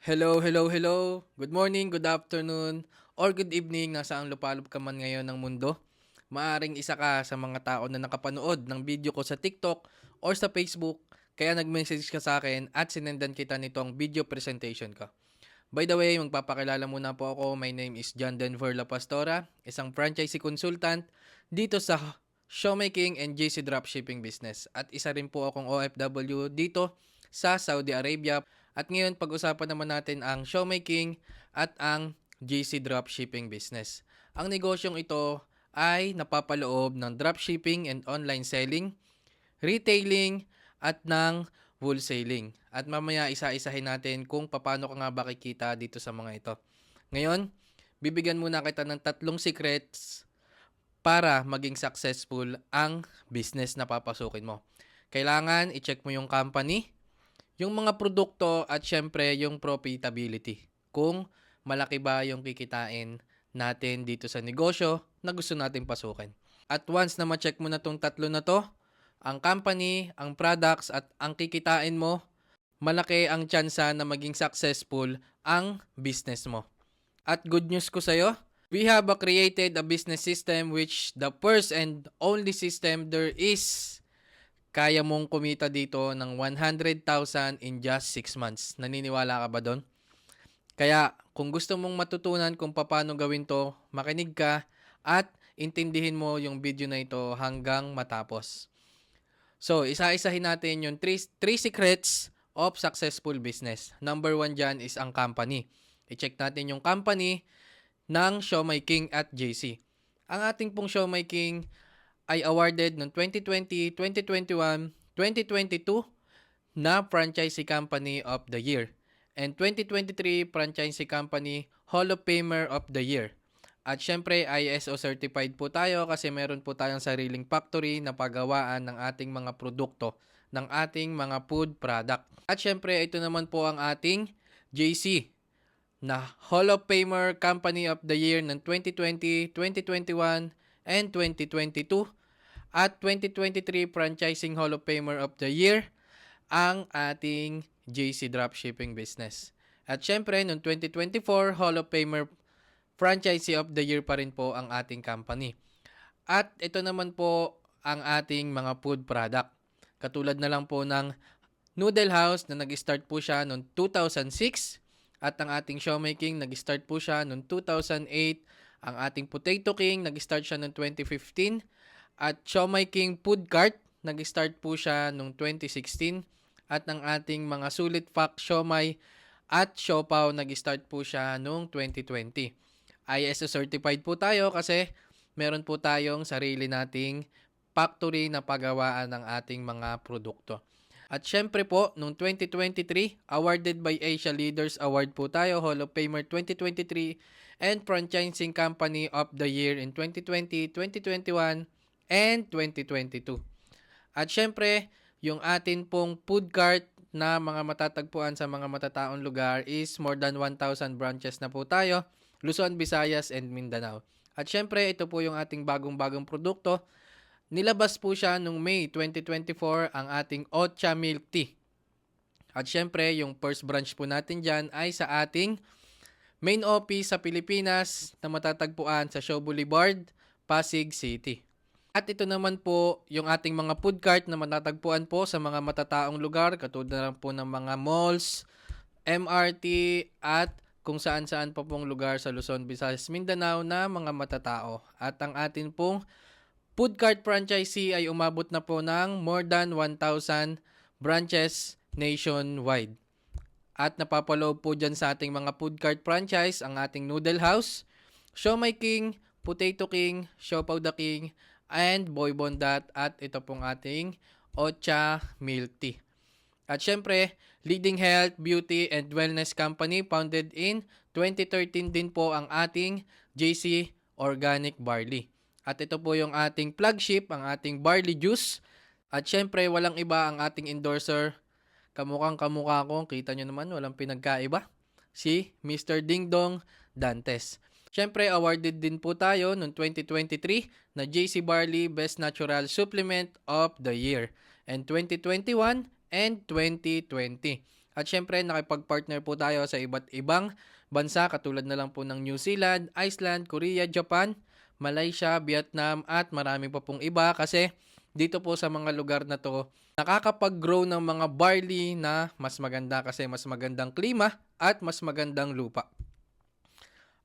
Hello, hello, hello. Good morning, good afternoon, or good evening nasaan lupalop ka man ngayon ng mundo. Maaring isa ka sa mga tao na nakapanood ng video ko sa TikTok or sa Facebook, kaya nag-message ka sa akin at sinendan kita nitong video presentation ko. By the way, magpapakilala muna po ako. My name is John Denver La Pastora, isang franchisee consultant dito sa Showmaking and JC Dropshipping Business. At isa rin po akong OFW dito sa Saudi Arabia. At ngayon, pag-usapan naman natin ang Showmaking at ang JC Dropshipping Business. Ang negosyong ito ay napapaloob ng dropshipping and online selling, retailing, at ng wholesaling. At mamaya isa-isahin natin kung paano ka nga ba kikita dito sa mga ito. Ngayon, bibigyan muna kita ng 3 secrets para maging successful ang business na papasukin mo. Kailangan i-check mo yung company, yung mga produkto at syempre yung profitability. Kung malaki ba yung kikitain natin dito sa negosyo na gusto natin pasukin. At once na ma-check mo na tong 3 na to, ang company, ang products at ang kikitain mo, malaki ang tsansa na maging successful ang business mo. At good news ko sa'yo, we have created a business system which the first and only system there is. Kaya mong kumita dito ng 100,000 in just 6 months. Naniniwala ka ba doon? Kaya kung gusto mong matutunan kung paano gawin to, makinig ka at intindihin mo yung video na ito hanggang matapos. So, isa-isahin natin yung 3 secrets of successful business. Number 1 dyan is ang company. I-check natin yung company ng Showmaking at JC. Ang ating pong Showmaking ay awarded noong 2020, 2021, 2022 na Franchisee Company of the Year and 2023 Franchisee Company Hall of Famer of the Year. At syempre, ISO certified po tayo kasi meron po tayong sariling factory na paggawaan ng ating mga produkto, ng ating mga food product. At syempre, ito naman po ang ating JC na Hall of Famer Company of the Year ng 2020, 2021, and 2022. At 2023 Franchising Hall of Famer of the Year ang ating JC Dropshipping Business. At syempre, noong 2024, Hall of Famer Franchisee of the Year pa rin po ang ating company. At ito naman po ang ating mga food product. Katulad na lang po ng Noodle House na nag-start po siya noong 2006 at ang ating Showmaking nag-start po siya noong 2008. Ang ating Potato King nag-start siya noong 2015 at Showmaking Food Cart nag-start po siya noong 2016 at ang ating mga Sulit Fact Siomai at Siopaw nag-start po siya noong 2020. ISO certified po tayo kasi meron po tayong sarili nating factory na paggawaan ng ating mga produkto. At syempre po, noong 2023, awarded by Asia Leaders Award po tayo, Hall of Famer 2023, and Franchising Company of the Year in 2020, 2021, and 2022. At syempre, yung atin pong food cart na mga matatagpuan sa mga matataong lugar is more than 1,000 branches na po tayo. Luzon, Visayas, and Mindanao. At syempre, ito po yung ating bagong-bagong produkto. Nilabas po siya noong May 2024 ang ating Ocha Milk Tea. At syempre, yung first branch po natin dyan ay sa ating main office sa Pilipinas na matatagpuan sa Shaw Boulevard, Pasig City. At ito naman po yung ating mga food cart na matatagpuan po sa mga matataong lugar katulad na lang po ng mga malls, MRT at kung saan-saan pa pong lugar sa Luzon, Visayas, Mindanao na mga matatao. At ang atin pong food cart franchisee ay umabot na po ng more than 1,000 branches nationwide. At napapaloob po dyan sa ating mga food cart franchise ang ating Noodle House, Siomai King, Potato King, Siopaw the King, and Boy Bondat at ito pong ating Ocha Milk Tea. At syempre, leading health, beauty, and wellness company founded in 2013 din po ang ating JC Organic Barley. At ito po yung ating flagship, ang ating barley juice. At syempre, walang iba ang ating endorser. Kamukhang kamukha ko, kita nyo naman, walang pinagkaiba. Si Mr. Dingdong Dantes. Syempre, awarded din po tayo noong 2023 na JC Barley Best Natural Supplement of the Year. And 2021 and 2020. At syempre, nakipag-partner po tayo sa iba't ibang bansa katulad na lang po ng New Zealand, Iceland, Korea, Japan, Malaysia, Vietnam at marami pa pong iba kasi dito po sa mga lugar na to nakakapag-grow ng mga barley na mas maganda kasi mas magandang klima at mas magandang lupa.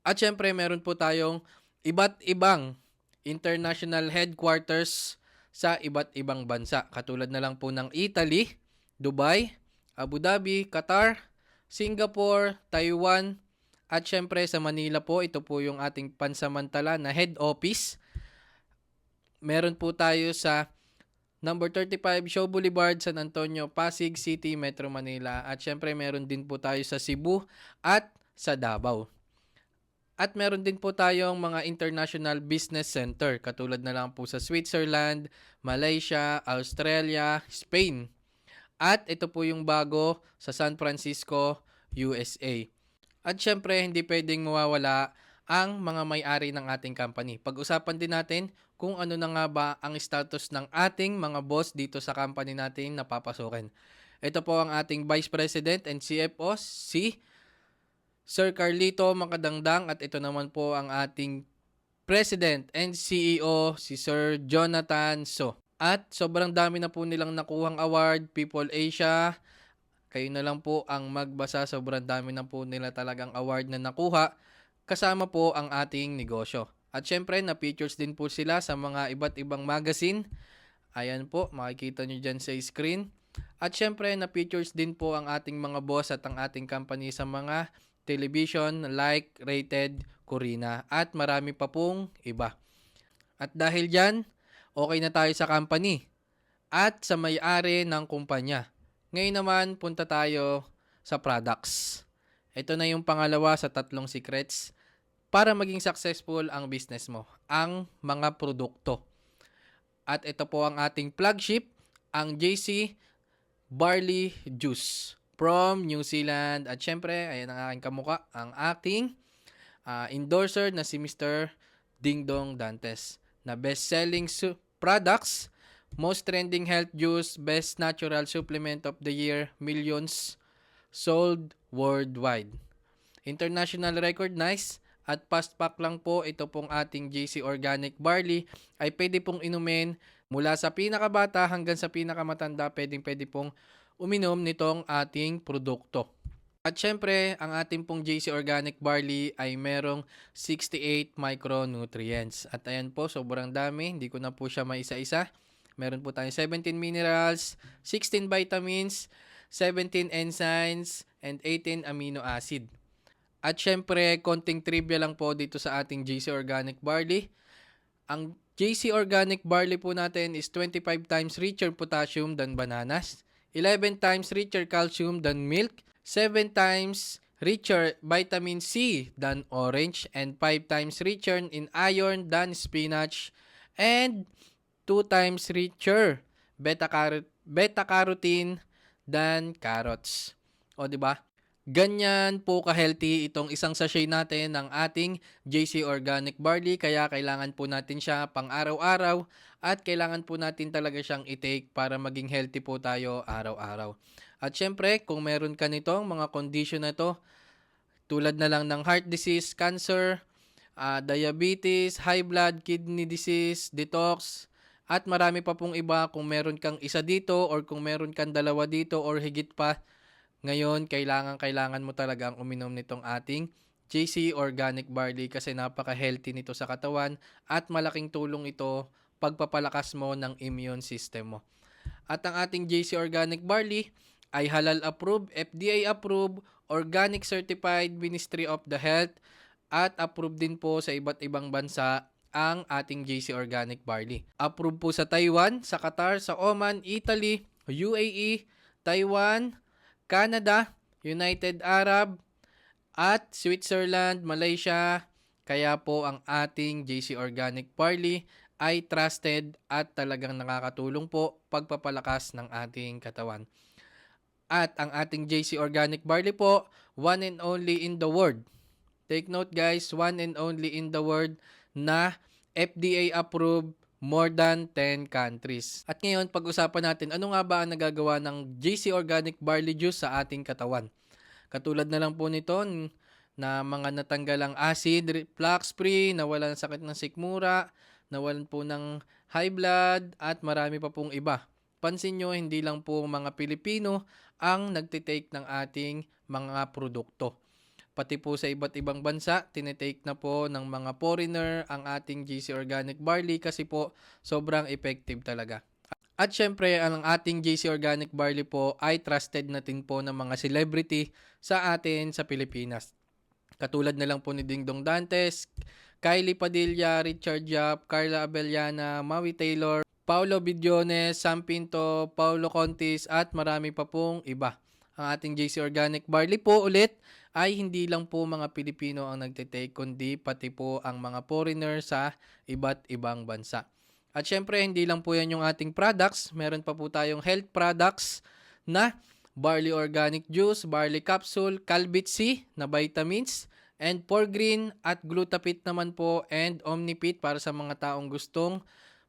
At syempre, meron po tayong iba't ibang international headquarters sa iba't ibang bansa. Katulad na lang po ng Italy, Dubai, Abu Dhabi, Qatar, Singapore, Taiwan, at syempre sa Manila po, ito po yung ating pansamantala na head office. Meron po tayo sa number 35 Shaw Boulevard, San Antonio, Pasig City, Metro Manila. At syempre meron din po tayo sa Cebu at sa Davao. At meron din po tayong mga international business center katulad na lang po sa Switzerland, Malaysia, Australia, Spain. At ito po yung bago sa San Francisco, USA. At syempre, hindi pwedeng mawawala ang mga may-ari ng ating company. Pag-usapan din natin kung ano na nga ba ang status ng ating mga boss dito sa company natin na papasukin. Ito po ang ating Vice President and CFO, si Sir Carlito Makadangdang, at ito naman po ang ating President and CEO, si Sir Jonathan So. At sobrang dami na po nilang nakuhang award, People Asia. Kayo na lang po ang magbasa, sobrang dami na po nila talagang award na nakuha kasama po ang ating negosyo. At syempre, na-features din po sila sa mga iba't ibang magazine. Ayan po, makikita nyo dyan sa screen. At syempre, na-features din po ang ating mga boss at ang ating company sa mga television like Rated, Corina at marami pa pong iba. At dahil dyan, okay na tayo sa company at sa may-ari ng kumpanya. Ngayon naman, punta tayo sa products. Ito na yung pangalawa sa 3 secrets para maging successful ang business mo, ang mga produkto. At ito po ang ating flagship, ang JC Barley Juice from New Zealand. At syempre, ayan ang aking kamuka, ang aking endorser na si Mr. Dingdong Dantes na best-selling products, most trending health juice, best natural supplement of the year, millions sold worldwide. International recognized at fast pack lang po ito pong ating JC Organic Barley ay pwede pong inumin mula sa pinakabata hanggang sa pinakamatanda, pwede pong uminom nitong ating produkto. At syempre, ang ating pong JC Organic Barley ay merong 68 micronutrients. At ayan po, sobrang dami. Hindi ko na po siya maisa-isa. Meron po tayong 17 minerals, 16 vitamins, 17 enzymes, and 18 amino acid. At syempre, konting trivia lang po dito sa ating JC Organic Barley. Ang JC Organic Barley po natin is 25 times richer potassium than bananas, 11 times richer calcium than milk, 7 times richer vitamin C than orange, and 5 times richer in iron than spinach, and 2 times richer beta-carotene than carrots. O, di ba? Ganyan po ka-healthy itong isang sachet natin ng ating JC Organic Barley, kaya kailangan po natin siya pang araw-araw at kailangan po natin talaga siyang i-take para maging healthy po tayo araw-araw. At syempre, kung meron ka nitong mga condition na to, tulad na lang ng heart disease, cancer, diabetes, high blood, kidney disease, detox, at marami pa pong iba, kung meron kang isa dito or kung meron kang dalawa dito or higit pa, ngayon, kailangan mo talagang uminom nitong ating JC Organic Barley kasi napaka-healthy nito sa katawan at malaking tulong ito pagpapalakas mo ng immune system mo. At ang ating JC Organic Barley ay halal approved, FDA approved, organic certified Ministry of the Health at approved din po sa iba't ibang bansa ang ating JC Organic Barley. Approved po sa Taiwan, sa Qatar, sa Oman, Italy, UAE, Taiwan, Canada, United Arab, at Switzerland, Malaysia. Kaya po ang ating JC Organic Barley ay trusted at talagang nakakatulong po pagpapalakas ng ating katawan. At ang ating JC Organic Barley po, one and only in the world. Take note guys, one and only in the world na FDA approved more than 10 countries. At ngayon, pag-usapan natin ano nga ba ang nagagawa ng JC Organic Barley Juice sa ating katawan. Katulad na lang po nito na mga natanggal ang acid, reflux free, nawalan ng sakit ng sikmura, nawalan po ng high blood, at marami pa pong iba. Pansin nyo, hindi lang po mga Pilipino ang nagtitake ng ating mga produkto. Pati po sa iba't ibang bansa, tinitake na po ng mga foreigner ang ating JC Organic Barley kasi po sobrang effective talaga. At syempre, ang ating JC Organic Barley po ay trusted natin po ng mga celebrity sa atin sa Pilipinas. Katulad na lang po ni Dingdong Dantes, Kylie Padilla, Richard Yap, Carla Abellana, Maui Taylor, Paulo Bidiones, Sam Pinto, Paulo Contis, at marami pa pong iba. Ang ating JC Organic Barley po ulit ay hindi lang po mga Pilipino ang nagtitake, kundi pati po ang mga foreigner sa iba't ibang bansa. At syempre, hindi lang po yan yung ating products. Meron pa po tayong health products na barley organic juice, barley capsule, Calbit C na vitamins, and Forgreen at Glutapit naman po, and Omnipit para sa mga taong gustong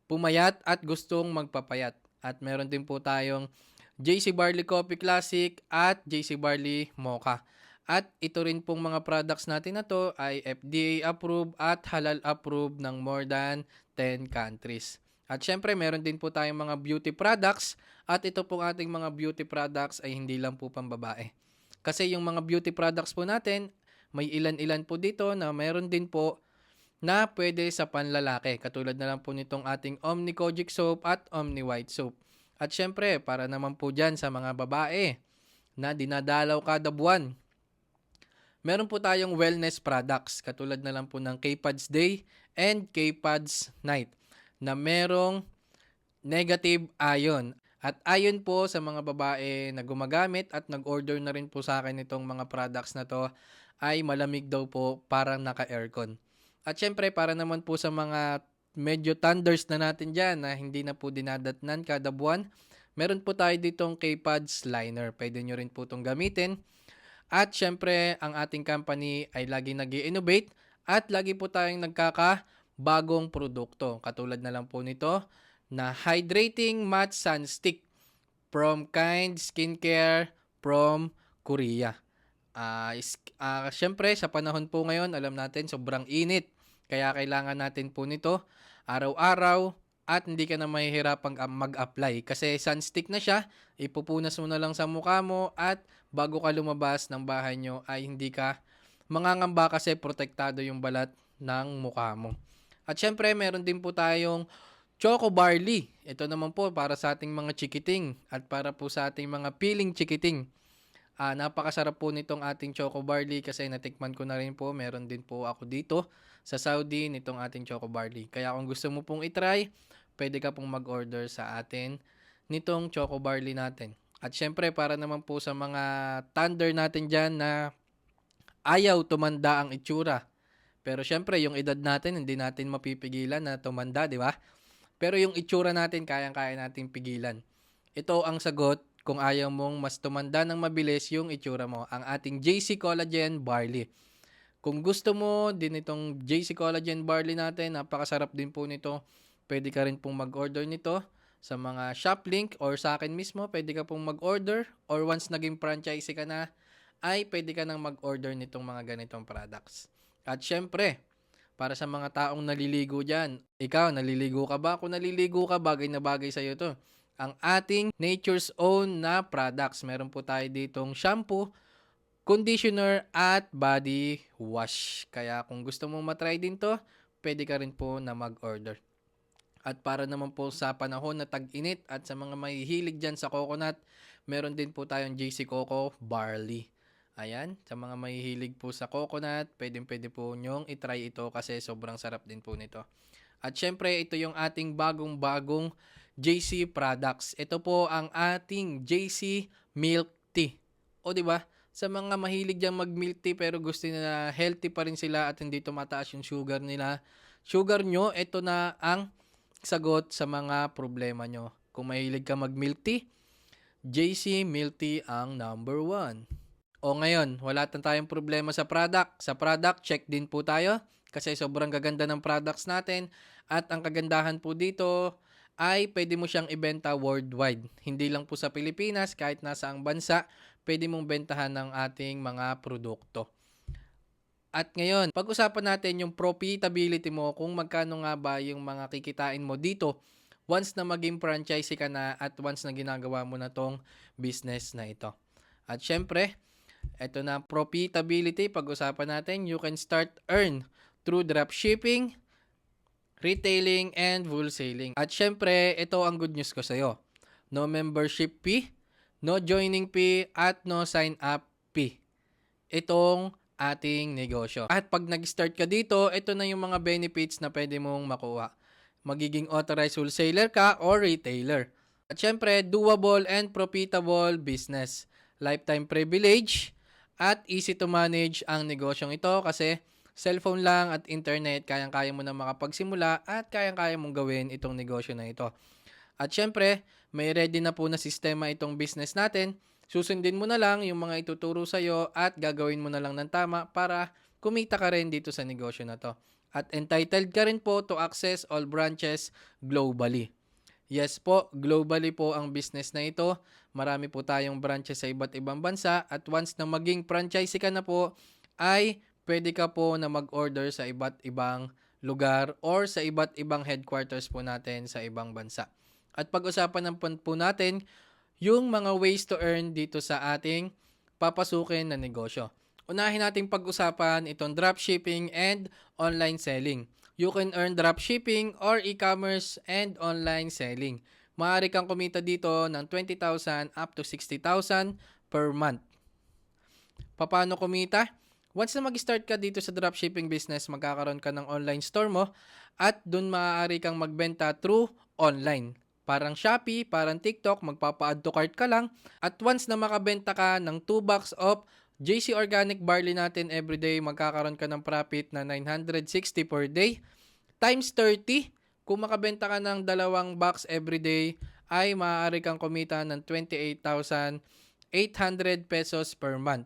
pumayat at gustong magpapayat. At meron din po tayong JC Barley Coffee Classic at JC Barley Mocha. At ito rin pong mga products natin na to ay FDA approved at halal approved ng more than 10 countries. At syempre, meron din po tayong mga beauty products, at ito pong ating mga beauty products ay hindi lang po pambabae. Kasi yung mga beauty products po natin, may ilan-ilan po dito na meron din po na pwede sa panlalaki. Katulad na lang po nitong ating Omni Kojic Soap at Omni White Soap. At syempre, para naman po dyan sa mga babae na dinadalaw kada buwan, meron po tayong wellness products. Katulad na lang po ng K-Pads Day and K-Pads Night na merong negative ion. At ayon po sa mga babae na gumagamit at nag-order na rin po sa akin itong mga products na to, ay malamig daw po, parang naka-aircon. At syempre, para naman po sa mga medyo thunders na natin dyan na hindi na po dinadatnan kada buwan, meron po tayo ditong K-Pads Liner. Pwede nyo rin po itong gamitin. At syempre, ang ating company ay lagi nag-i-innovate at lagi po tayong nagkakabagong produkto. Katulad na lang po nito na Hydrating Matte Sun Stick from Kind Skincare from Korea. Syempre, sa panahon po ngayon, alam natin sobrang init. Kaya kailangan natin po nito araw-araw at hindi ka na mahihirapang mag-apply. Kasi sunstick na siya, ipupunas mo na lang sa mukha mo at bago ka lumabas ng bahay nyo ay hindi ka mangangamba kasi protektado yung balat ng mukha mo. At syempre, meron din po tayong Choco Barley. Ito naman po para sa ating mga chikiting at para po sa ating mga piling chikiting. Napakasarap po nitong ating Choco Barley kasi natikman ko na rin po. Meron din po ako dito sa Saudi nitong ating Choco Barley. Kaya kung gusto mo pong itry, pwede ka pong mag-order sa atin nitong Choco Barley natin. At syempre, para naman po sa mga thunder natin dyan na ayaw tumanda ang itsura. Pero syempre, yung edad natin, hindi natin mapipigilan na tumanda, di ba? Pero yung itsura natin, kayang-kaya natin pigilan. Ito ang sagot kung ayaw mong mas tumanda ng mabilis yung itsura mo. Ang ating JC Collagen Barley. Kung gusto mo din itong JC Collagen Barley natin, napakasarap din po nito. Pwede ka rin pong mag-order nito sa mga shop link or sa akin mismo. Pwede ka pong mag-order or once naging franchisee ka na, ay pwede ka nang mag-order nitong mga ganitong products. At syempre, para sa mga taong naliligo dyan, ikaw, naliligo ka ba? Kung naliligo ka, bagay na bagay sa'yo to. Ang ating Nature's Own na products. Meron po tayo ditong shampoo, conditioner, at body wash. Kaya kung gusto mong matry din to, pwede ka rin po na mag-order. At para naman po sa panahon na tag-init at sa mga mahihilig dyan sa coconut, meron din po tayong JC Coco Barley. Ayan, sa mga mahihilig po sa coconut, pwede po nyong itry ito kasi sobrang sarap din po nito. At syempre, ito yung ating bagong-bagong JC products. Ito po ang ating JC Milk Tea. O di ba? Sa mga mahilig diyang mag-milk tea pero gusto nila healthy pa rin sila at hindi tumataas yung sugar nila. Sugar nyo, ito na ang sagot sa mga problema nyo. Kung mahilig ka mag-milk tea, JC Milk Tea ang number 1. O ngayon, wala tayong problema sa product. Sa product, check din po tayo. kasi sobrang gaganda ng products natin at ang kagandahan po dito ay pwede mo siyang ibenta worldwide. Hindi lang po sa Pilipinas, kahit nasaang bansa, pwede mong bentahan ng ating mga produkto. At ngayon, pag-usapan natin yung profitability mo, kung magkano nga ba yung mga kikitain mo dito once na maging franchisee ka na at once na ginagawa mo na tong business na ito. At syempre, ito na profitability, pag-usapan natin, you can start earn through dropshipping, retailing, and wholesaling. At syempre, ito ang good news ko sa'yo. No membership fee, no joining fee, at no sign up fee. Itong ating negosyo. At pag nag-start ka dito, ito na yung mga benefits na pwede mong makuha. Magiging authorized wholesaler ka or retailer. At syempre, doable and profitable business. Lifetime privilege at easy to manage ang negosyong ito kasi cellphone lang at internet, kayang-kaya mo na makapagsimula at kayang-kaya mong gawin itong negosyo na ito. At syempre, may ready na po na sistema itong business natin. Susundin mo na lang yung mga ituturo sa'yo at gagawin mo na lang ng tama para kumita ka rin dito sa negosyo na to. At entitled ka rin po to access all branches globally. Yes po, globally po ang business na ito. Marami po tayong branches sa iba't ibang bansa at once na maging franchisee ka na po, ay pwede ka po na mag-order sa iba't ibang lugar or sa iba't ibang headquarters po natin sa ibang bansa. At pag-usapan ng po natin yung mga ways to earn dito sa ating papasukin na negosyo. Unahin nating pag-usapan itong dropshipping and online selling. You can earn dropshipping or e-commerce and online selling. Maaari kang kumita dito ng 20,000 up to 60,000 per month. Paano kumita? Once na mag-start ka dito sa dropshipping business, magkakaroon ka ng online store mo at dun maaari kang magbenta through online. Parang Shopee, parang TikTok, magpapa-add to cart ka lang at once na makabenta ka ng 2 box of JC Organic Barley natin everyday, magkakaroon ka ng profit na 960 per day times 30. Kung makabenta ka ng 2 box everyday, ay maaari kang kumita ng 28,800 pesos per month.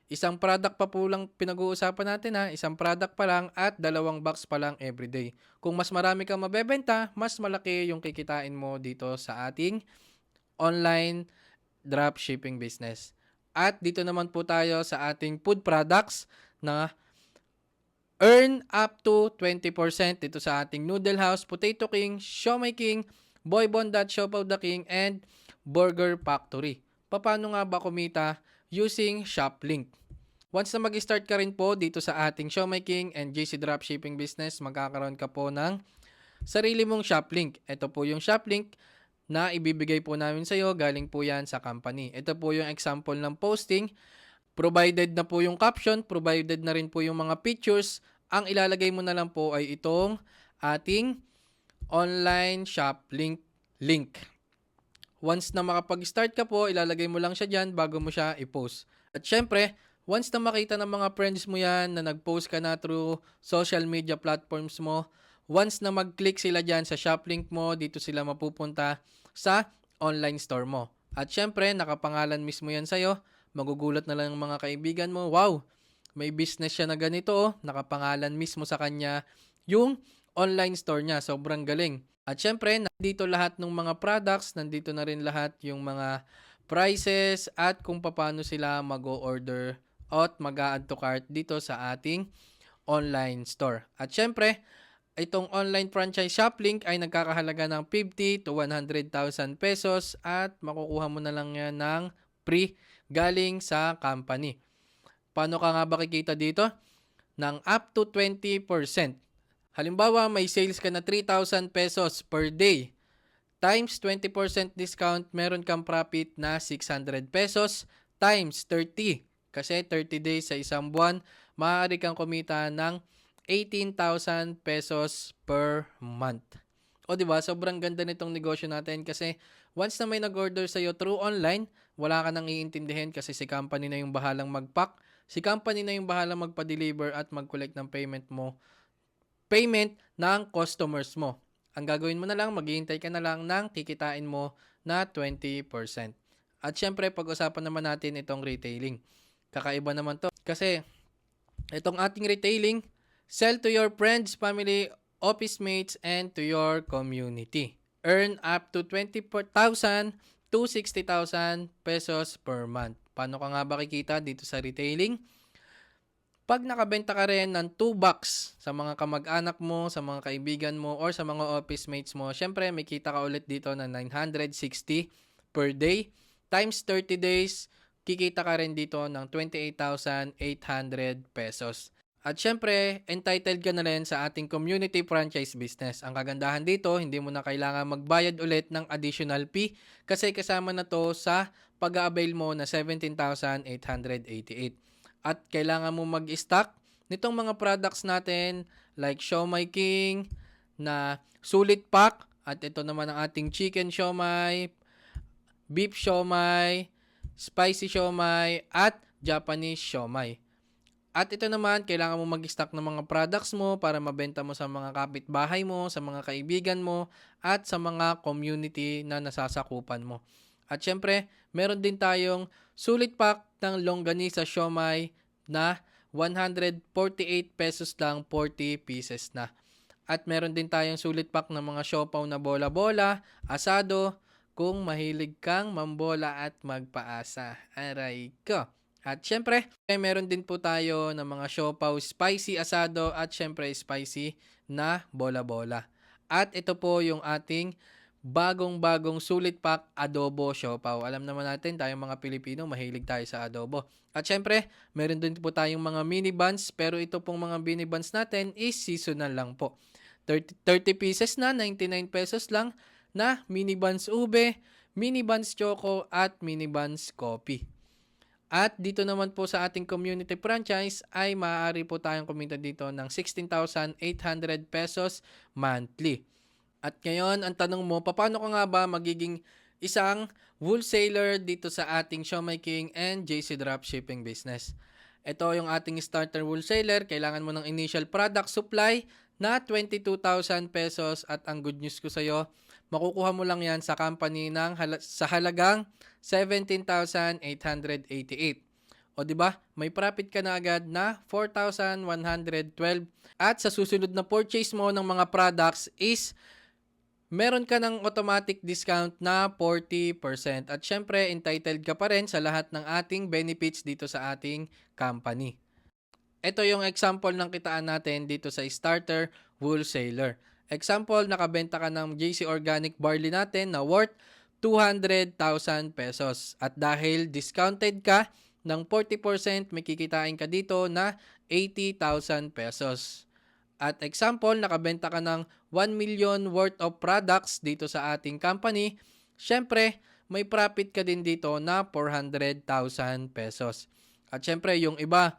Isang product pa po lang pinag-uusapan natin ha. Isang product pa lang at 2 box pa lang everyday. Kung mas marami kang mabebenta, mas malaki yung kikitain mo dito sa ating online dropshipping business. At dito naman po tayo sa ating food products na earn up to 20% dito sa ating Noodle House, Potato King, Siomai King, Boy Bondat, Siopaw the King, and Burger Factory. Paano nga ba kumita? Using ShopLink. Once na mag-start ka rin po dito sa ating Siomai King and JC Dropshipping business, magkakaroon ka po ng sarili mong ShopLink. Ito po yung ShopLink na ibibigay po namin sa iyo, galing po yan sa company. Ito po yung example ng posting. Provided na po yung caption, provided na rin po yung mga pictures. Ang ilalagay mo na lang po ay itong ating online ShopLink link. Once na makapag-start ka po, ilalagay mo lang siya dyan bago mo siya i-post. At syempre, once na makita ng mga friends mo yan na nag-post ka na through social media platforms mo, once na mag-click sila dyan sa shop link mo, dito sila mapupunta sa online store mo. At syempre, nakapangalan mismo yan sa'yo. Magugulat na lang ng mga kaibigan mo, wow, may business siya na ganito, oh. Nakapangalan mismo sa kanya yung online store niya. Sobrang galing. At syempre, nandito lahat ng mga products, nandito na rin lahat yung mga prices at kung paano sila mag-o-order at mag-a-add to cart dito sa ating online store. At syempre, itong online franchise ShopLink ay nagkakahalaga ng 50 to 100,000 pesos at makukuha mo na lang yan ng free galing sa company. Paano ka nga ba kikita dito? Ng up to 20%. Halimbawa, may sales ka na 3,000 pesos per day. Times 20% discount, meron kang profit na 600 pesos times 30. Kasi 30 days sa isang buwan, maaari kang kumita ng 18,000 pesos per month. O diba, sobrang ganda nitong negosyo natin kasi once na may nag-order sa'yo through online, wala ka nang iintindihin kasi si company na yung bahalang mag-pack, si company na yung bahalang magpa-deliver at mag-collect ng payment ng customers mo. Ang gagawin mo na lang, maghihintay ka na lang ng kikitain mo na 20%. At syempre, pag-usapan naman natin itong retailing. Kakaiba naman to kasi itong ating retailing, Sell to your friends, family, office mates, and to your community. Earn up to 20,000 to 60,000 pesos per month. Paano ka nga ba kikita dito sa retailing? Pag nakabenta ka rin ng 2 box sa mga kamag-anak mo, sa mga kaibigan mo, or sa mga office mates mo, syempre may kita ka ulit dito na 960 per day. Times 30 days, kikita ka rin dito ng 28,800 pesos. At syempre, entitled ka na rin sa ating community franchise business. Ang kagandahan dito, hindi mo na kailangan magbayad ulit ng additional fee kasi kasama na to sa pag-a-avail mo na 17,888. At kailangan mo mag-stock nitong mga products natin like Siomai King na sulit pack, at ito naman ang ating chicken siomai, beef siomai, spicy siomai, at Japanese siomai. At ito naman, kailangan mo mag-stock ng mga products mo para mabenta mo sa mga kapitbahay mo, sa mga kaibigan mo, at sa mga community na nasasakupan mo. At syempre, meron din tayong sulit pack ng longganisa siomai na 148 pesos lang, 40 pieces na. At meron din tayong sulit pack ng mga siopaw na bola-bola, asado, kung mahilig kang mambola at magpaasa. Aray ko. At syempre, meron din po tayo ng mga siopaw, spicy asado, at syempre spicy na bola-bola. At ito po yung ating bagong-bagong sulit pack adobo siopaw. Alam naman natin, tayong mga Pilipino, mahilig tayo sa adobo. At syempre, meron din po tayong mga mini buns, pero ito pong mga mini buns natin is seasonal lang po. 30 pieces na, 99 pesos lang na mini buns ube, mini buns choco, at mini buns coffee. At dito naman po sa ating community franchise ay maaari po tayong kumita dito ng 16,800 pesos monthly. At ngayon, ang tanong mo, paano ka nga ba magiging isang wholesaler dito sa ating Siomai King and JC Dropshipping business? Ito yung ating starter wholesaler. Kailangan mo ng initial product supply na 22,000 pesos, at ang good news ko sa iyo, makukuha mo lang yan sa company sa halagang 17,888. O di ba? May profit ka na agad na 4,112, at sa susunod na purchase mo ng mga products is meron ka ng automatic discount na 40%. At syempre, entitled ka pa rin sa lahat ng ating benefits dito sa ating company. Ito yung example ng kitaan natin dito sa starter wholesaler. Example, nakabenta ka ng JC Organic Barley natin na worth 200,000 pesos. At dahil discounted ka ng 40%, may kikitain ka dito na 80,000 pesos. At example, nakabenta ka ng 1 million worth of products dito sa ating company, syempre, may profit ka din dito na 400,000 pesos. At syempre, yung iba,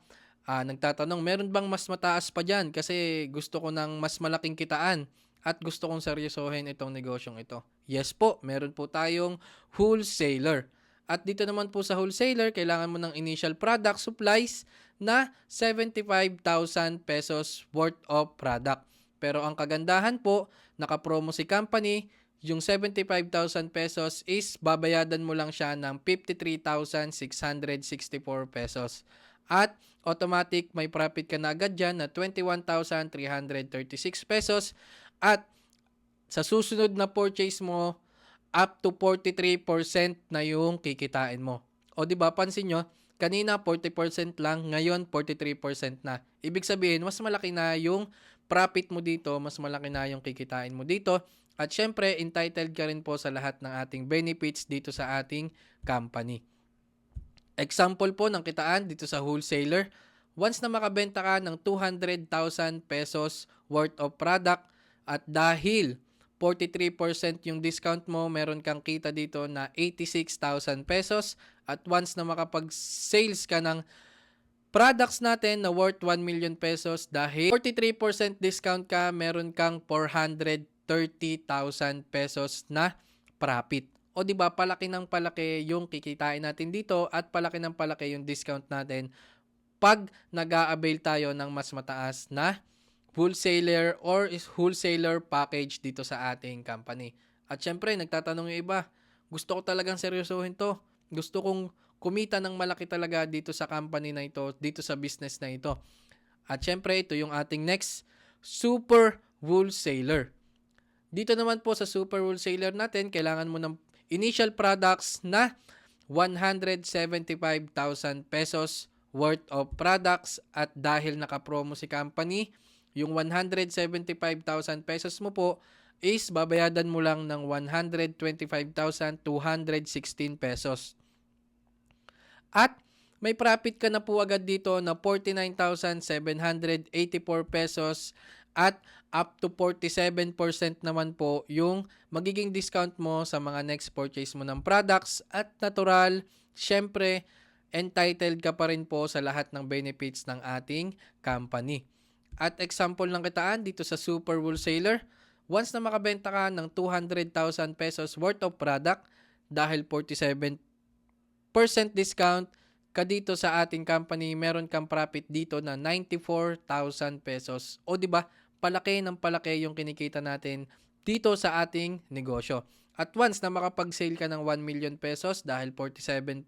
nagtatanong, meron bang mas mataas pa dyan? Kasi gusto ko ng mas malaking kitaan at gusto kong seryosohin itong negosyong ito. Yes po, meron po tayong wholesaler. At dito naman po sa wholesaler, kailangan mo ng initial product supplies na 75,000 pesos worth of product. Pero ang kagandahan po, nakapromo si company, yung 75,000 pesos is babayadan mo lang siya ng 53,664 pesos. At automatic may profit ka na agad dyan na 21,336 pesos. At sa susunod na purchase mo, up to 43% na yung kikitain mo. O di ba pansin nyo, kanina 40% lang, ngayon 43% na. Ibig sabihin, mas malaki na yung profit mo dito, mas malaki na yung kikitain mo dito. At syempre, entitled ka rin po sa lahat ng ating benefits dito sa ating company. Example po ng kitaan dito sa wholesaler, once na makabenta ka ng 200,000 pesos worth of product, at dahil 43% yung discount mo, meron kang kita dito na 86,000 pesos. At once na makapag-sales ka ng products natin na worth 1 million pesos, dahil 43% discount ka, meron kang 430,000 pesos na profit. O di ba, palaki ng palaki yung kikitain natin dito, at palaki ng palaki yung discount natin pag nag-a-avail tayo ng mas mataas na wholesaler or wholesaler package dito sa ating company. At syempre, nagtatanong yung iba, gusto ko talagang seryosohin to. Gusto kong kumita ng malaki talaga dito sa company na ito, dito sa business na ito. At syempre, ito yung ating next super wholesaler. Dito naman po sa super wholesaler natin, kailangan mo ng initial products na 175,000 pesos worth of products, at dahil naka-promo si company, yung 175,000 pesos mo po is babayadan mo lang ng 125,216 pesos. At may profit ka na po agad dito na 49,784 pesos, at up to 47% naman po yung magiging discount mo sa mga next purchase mo ng products, at natural, syempre, entitled ka pa rin po sa lahat ng benefits ng ating company. At example ng kitaan dito sa Super Wholesaler, once na makabenta ka ng 200,000 pesos worth of product, dahil 47% discount ka dito sa ating company, meron kang profit dito na 94,000 pesos. O di ba? Palaki ng palaki yung kinikita natin dito sa ating negosyo. At once na makapag-sale ka ng 1 million pesos dahil 47%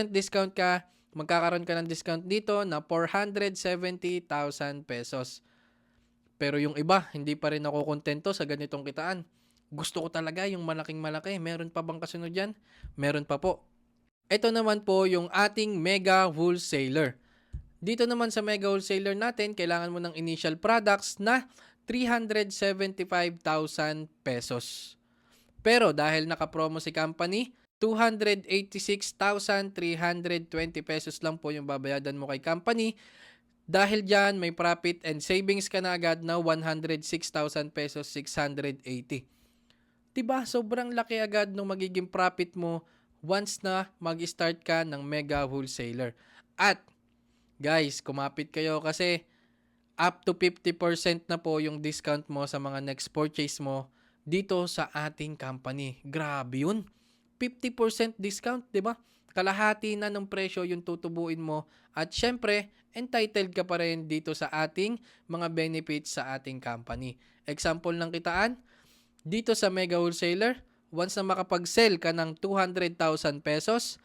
discount ka, magkakaroon ka ng discount dito na 470,000 pesos. Pero yung iba, hindi pa rin ako kontento sa ganitong kitaan. Gusto ko talaga yung malaking malaki. Meron pa bang kasunod yan? Meron pa po. Ito naman po yung ating mega wholesaler. Dito naman sa mega wholesaler natin, kailangan mo ng initial products na 375,000 pesos. Pero dahil naka-promo si company, 286,320 pesos lang po yung babayadan mo kay company. Dahil dyan, may profit and savings ka na agad na 106,000 pesos 680. Diba? Sobrang laki agad nung magiging profit mo once na mag-start ka ng mega wholesaler. At guys, kumapit kayo kasi up to 50% na po yung discount mo sa mga next purchase mo dito sa ating company. Grabe yun. 50% discount, di ba? Kalahati na ng presyo yung tutubuin mo, at syempre, entitled ka pa rin dito sa ating mga benefits sa ating company. Example ng kitaan, dito sa mega wholesaler, once na makapag-sell ka ng 200,000 pesos,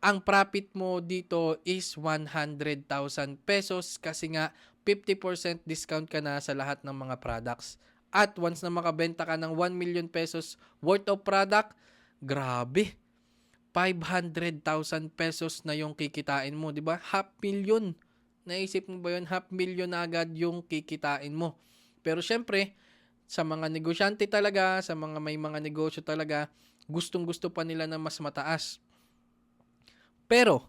ang profit mo dito is 100,000 pesos kasi nga 50% discount ka na sa lahat ng mga products. At once na makabenta ka ng 1 million pesos worth of product, grabe, 500,000 pesos na yung kikitain mo, di ba? Half million. Naisip mo ba yun? Half million na agad yung kikitain mo. Pero syempre, sa mga negosyante talaga, sa mga may mga negosyo talaga, gustong-gusto pa nila na mas mataas. Pero,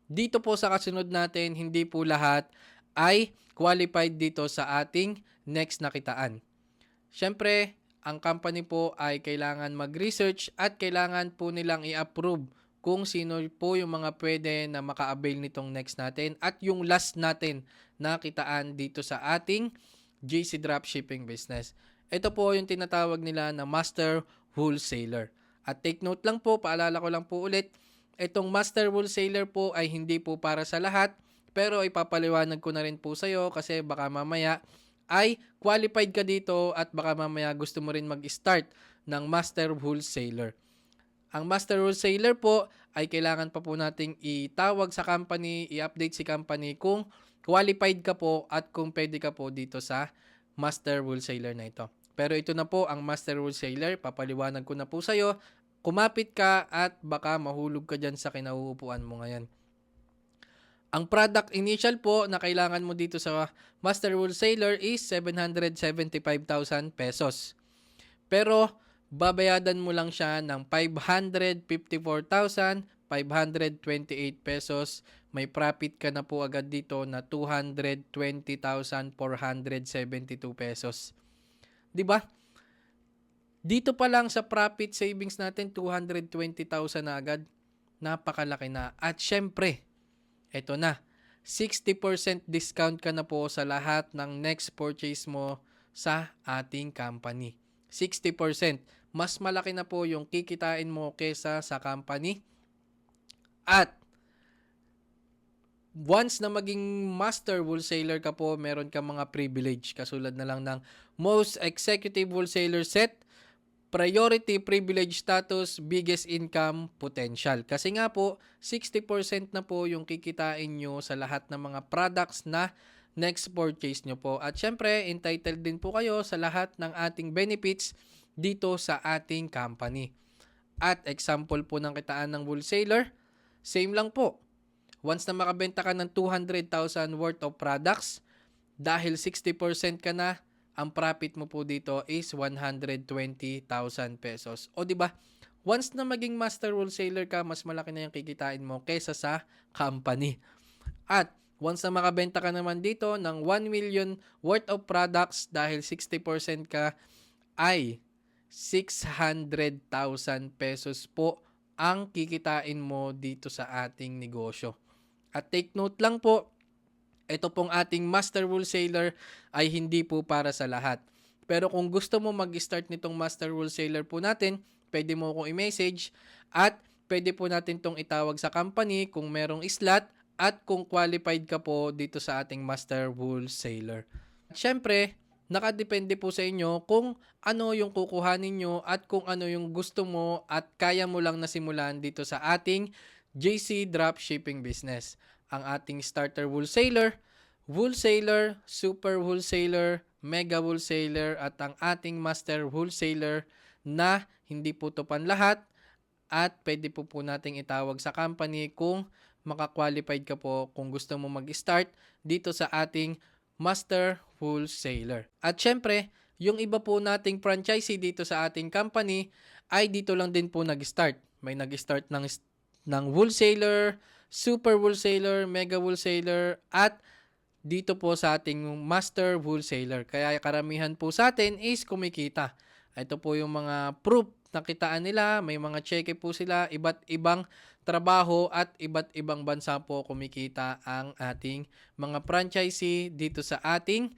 dito po sa kasunod natin, hindi po lahat ay qualified dito sa ating next na kitaan. Siyempre, ang company po ay kailangan mag-research at kailangan po nilang i-approve kung sino po yung mga pwede na maka-avail nitong next natin at yung last natin na kitaan dito sa ating JC Dropshipping business. Ito po yung tinatawag nila na Master Wholesaler. At take note lang po, paalala ko lang po ulit, itong Master Wholesaler po ay hindi po para sa lahat, pero ipapaliwanag ko na rin po sa iyo kasi baka mamaya ay qualified ka dito at baka mamaya gusto mo rin mag-start ng Master Wholesaler. Ang Master Wholesaler po ay kailangan pa po nating itawag sa company, i-update si company kung qualified ka po at kung pwede ka po dito sa Master Wholesaler na ito. Pero ito na po ang Master Wholesaler, papaliwanag ko na po sa iyo. Kumapit ka at baka mahulog ka dyan sa kinauupuan mo ngayon. Ang product initial po na kailangan mo dito sa Master Wholesaler is 775,000 pesos. Pero babayadan mo lang siya ng 554,528 pesos. May profit ka na po agad dito na 220,472 pesos. 'Di ba? Dito pa lang sa profit savings natin, 220,000 na agad. Napakalaki na. At syempre, eto na, 60% discount ka na po sa lahat ng next purchase mo sa ating company. 60%. Mas malaki na po yung kikitain mo kesa sa company. At once na maging Master Wholesaler ka po, meron ka mga privilege. Kasulad na lang ng Most Executive Wholesaler Set, Priority privilege status, biggest income potential. Kasi nga po, 60% na po yung kikitain nyo sa lahat ng mga products na next purchase nyo po. At syempre, entitled din po kayo sa lahat ng ating benefits dito sa ating company. At example po ng kitaan ng wholesaler, same lang po. Once na makabenta ka ng 200,000 worth of products, dahil 60% ka na, ang profit mo po dito is 120,000 pesos. O di ba? Once na maging master wholesaler ka, mas malaki na yung kikitain mo kaysa sa company. At once na makabenta ka naman dito ng 1 million worth of products dahil 60% ka, ay 600,000 pesos po ang kikitain mo dito sa ating negosyo. At take note lang po, ito pong ating master wholesaler ay hindi po para sa lahat. Pero kung gusto mo mag-start nitong master wholesaler po natin, pwede mo akong i-message at pwede po natin itong itawag sa company kung merong slot at kung qualified ka po dito sa ating master wholesaler. Siyempre, nakadepende po sa inyo kung ano yung kukuhanin nyo at kung ano yung gusto mo at kaya mo lang nasimulan dito sa ating JC Dropshipping Business. Ang ating starter wholesaler, wholesaler, super wholesaler, mega wholesaler at ang ating master wholesaler na hindi po ito panlahat at pwede po nating itawag sa company kung makakwalified ka po kung gusto mo mag-start dito sa ating master wholesaler. At syempre, yung iba po nating franchisee dito sa ating company ay dito lang din po nag-start. May nag-start ng wholesaler, super wholesaler, mega wholesaler, at dito po sa ating master wholesaler. Kaya karamihan po sa atin is kumikita. Ito po yung mga proof na kitaan nila. May mga cheque po sila, iba't ibang trabaho at iba't ibang bansa po kumikita ang ating mga franchisee dito sa ating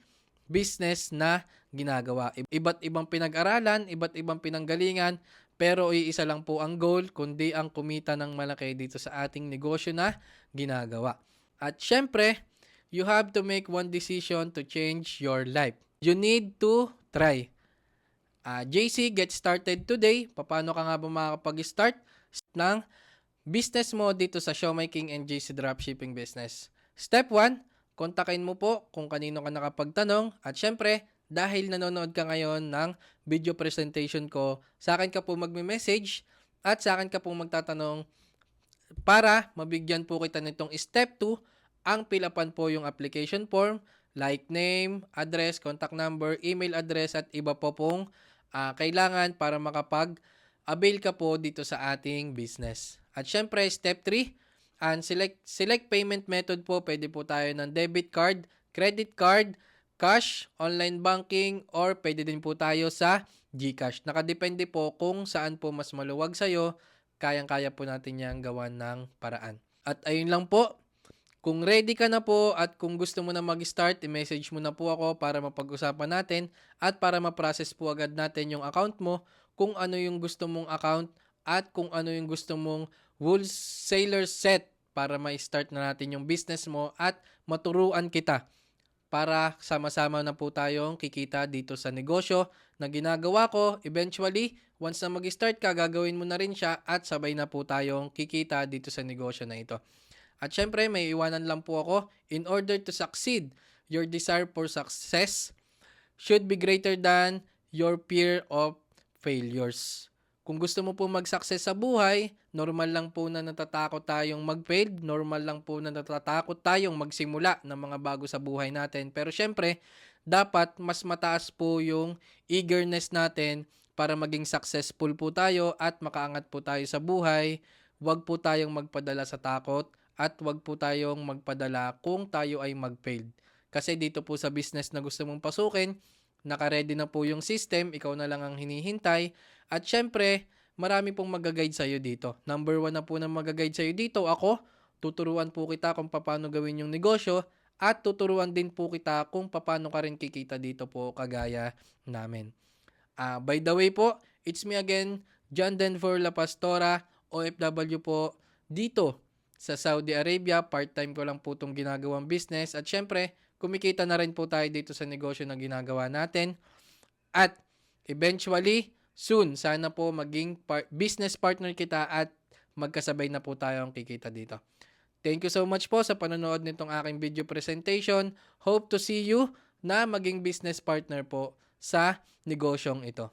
business na ginagawa. Iba't ibang pinag-aralan, iba't ibang pinanggalingan, pero iisa lang po ang goal, kundi ang kumita ng malaki dito sa ating negosyo na ginagawa. At syempre, you have to make one decision to change your life. You need to try. JC, get started today. Paano ka nga ba makakapag-start ng business mo dito sa Showmaking and JC Dropshipping Business? Step 1, kontakin mo po kung kanino ka nakapagtanong. At syempre, dahil nanonood ka ngayon ng video presentation ko, sa akin ka po magme-message at sa akin ka po magtatanong para mabigyan po kita nitong step 2, ang pilapan po yung application form, like name, address, contact number, email address at iba po pong kailangan para makapag-avail ka po dito sa ating business. At syempre, step 3, and select payment method po. Pwede po tayo ng debit card, credit card, cash, online banking, or pwede din po tayo sa GCash. Nakadepende po kung saan po mas maluwag sa'yo, kayang-kaya po natin yang gawan ng paraan. At ayun lang po, kung ready ka na po at kung gusto mo na mag-start, i-message mo na po ako para mapag-usapan natin at para ma-process po agad natin yung account mo, kung ano yung gusto mong account at kung ano yung gusto mong wholesaler set para ma-start na natin yung business mo at maturuan kita para sama-sama na po tayong kikita dito sa negosyo na ginagawa ko. Eventually, once na mag-start ka, gagawin mo na rin siya at sabay na po tayong kikita dito sa negosyo na ito. At syempre, may iwanan lang po ako. In order to succeed, your desire for success should be greater than your fear of failures. Kung gusto mo po mag-success sa buhay, normal lang po na natatakot tayong mag-fail, normal lang po na natatakot tayong magsimula ng mga bago sa buhay natin. Pero syempre, dapat mas mataas po yung eagerness natin para maging successful po tayo at makaangat po tayo sa buhay. Huwag po tayong magpadala sa takot at huwag po tayong magpadala kung tayo ay mag-fail. Kasi dito po sa business na gusto mong pasukin, naka-ready na po yung system, ikaw na lang ang hinihintay. At syempre, marami pong mag-guide sa'yo dito. Number 1 na po na mag-guide sa'yo dito, ako. Tuturuan po kita kung paano gawin yung negosyo at tuturuan din po kita kung paano ka rin kikita dito po kagaya namin. By the way po, it's me again, John Denver La Pastora, OFW po dito sa Saudi Arabia. Part-time ko lang po itong ginagawang business at syempre, kumikita na rin po tayo dito sa negosyo na ginagawa natin. At eventually, soon. Sana po maging business partner kita at magkasabay na po tayong kikita dito. Thank you so much po sa panonood nitong aking video presentation. Hope to see you na maging business partner po sa negosyong ito.